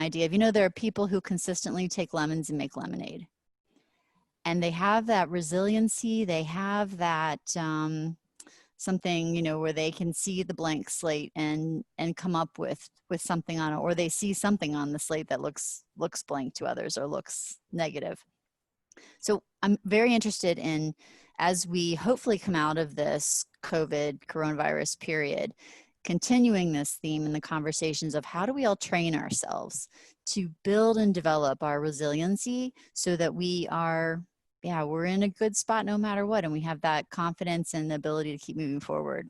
idea of, there are people who consistently take lemons and make lemonade. And they have that resiliency. They have that something, where they can see the blank slate and come up with something on it, or they see something on the slate that looks blank to others or looks negative. So I'm very interested in, as we hopefully come out of this coronavirus period, continuing this theme in the conversations of how do we all train ourselves to build and develop our resiliency so that we are, we're in a good spot no matter what, and we have that confidence and the ability to keep moving forward.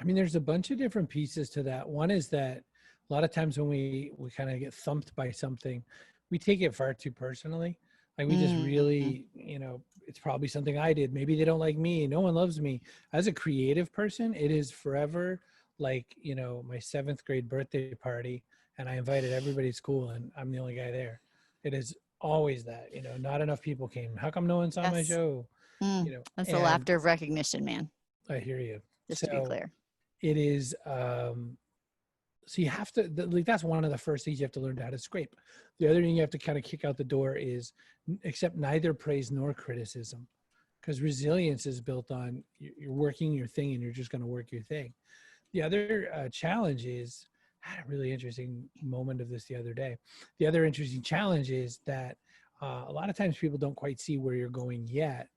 I mean, there's a bunch of different pieces to that. One is that a lot of times when we kind of get thumped by something, we take it far too personally. Like we just really, it's probably something I did. Maybe they don't like me. No one loves me. As a creative person, it is forever like, my 7th grade birthday party, and I invited everybody to school and I'm the only guy there. It is always that, not enough people came. How come no one saw my show? That's the laughter of recognition, man. I hear you. Just to be clear. It is, so you have to, that's one of the first things you have to learn how to scrape. The other thing you have to kind of kick out the door is accept neither praise nor criticism, because resilience is built on you're working your thing and you're just going to work your thing. The other challenge is, I had a really interesting moment of this the other day. The other interesting challenge is that a lot of times people don't quite see where you're going yet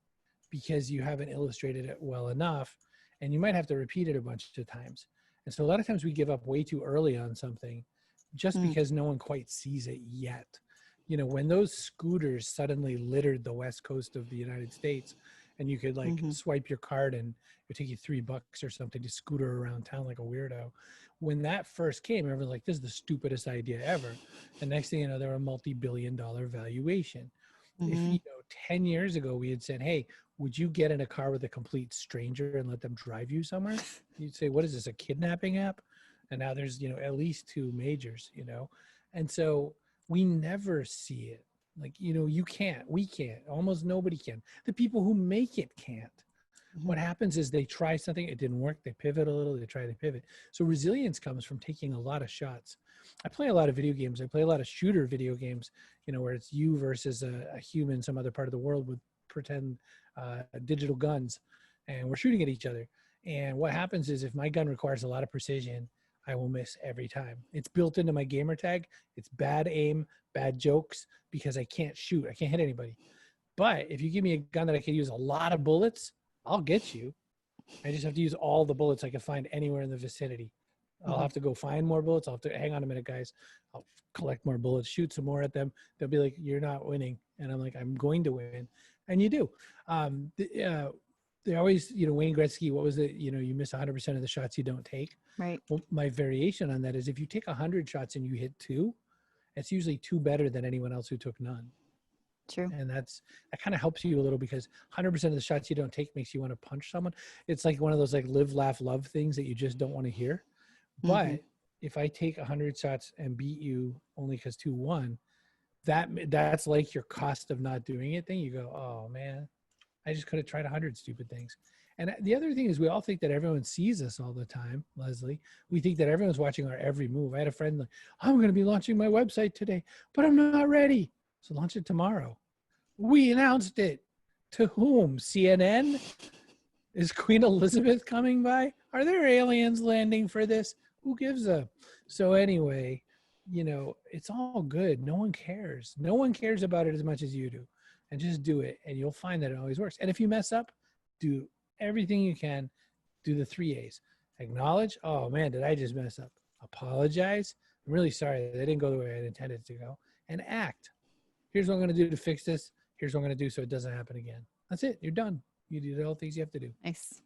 because you haven't illustrated it well enough, and you might have to repeat it a bunch of times. And so a lot of times we give up way too early on something just because no one quite sees it yet. When those scooters suddenly littered the West Coast of the United States, and you could swipe your card and it would take you $3 or something to scooter around town like a weirdo. When that first came, everyone's like, this is the stupidest idea ever. And next thing you know, they're a multi-billion-dollar valuation. If 10 years ago we had said, hey, would you get in a car with a complete stranger and let them drive you somewhere? You'd say, what is this, a kidnapping app? And now there's, at least 2 majors, And so we never see it. Like, you can't, we can't, almost nobody can. The people who make it can't. What happens is they try something, it didn't work, they pivot a little, they pivot. So resilience comes from taking a lot of shots. I play a lot of video games. I play a lot of shooter video games, where it's you versus a human, some other part of the world with pretend digital guns, and we're shooting at each other. And what happens is if my gun requires a lot of precision, I will miss every time. It's built into my gamer tag. It's bad aim, bad jokes, because I can't shoot. I can't hit anybody. But if you give me a gun that I can use a lot of bullets, I'll get you. I just have to use all the bullets I can find anywhere in the vicinity. I'll have to go find more bullets. I'll have to hang on a minute, guys. I'll collect more bullets, shoot some more at them. They'll be like, you're not winning. And I'm like, I'm going to win. And you do. They always, Wayne Gretzky, what was it? You miss 100% of the shots you don't take. Right. Well, my variation on that is if you take 100 shots and you hit 2, it's usually 2 better than anyone else who took none. True. And that kind of helps you a little, because 100% of the shots you don't take makes you want to punch someone. It's like one of those like live, laugh, love things that you just don't want to hear. But if I take 100 shots and beat you only because 2 won, that's like your cost of not doing it thing. You go, oh man, I just could have tried 100 stupid things. And the other thing is we all think that everyone sees us all the time, Leslie. We think that everyone's watching our every move. I had a friend like, I'm going to be launching my website today, but I'm not ready. So launch it tomorrow. We announced it. To whom? CNN? Is Queen Elizabeth coming by? Are there aliens landing for this? Who gives a? So anyway, it's all good. No one cares. No one cares about it as much as you do. And just do it, and you'll find that it always works. And if you mess up, do everything you can. Do the 3 A's. Acknowledge, oh man, did I just mess up? Apologize. I'm really sorry. That didn't go the way I intended to go. And act. Here's what I'm going to do to fix this. Here's what I'm going to do so it doesn't happen again. That's it. You're done. You did all the things you have to do. Nice.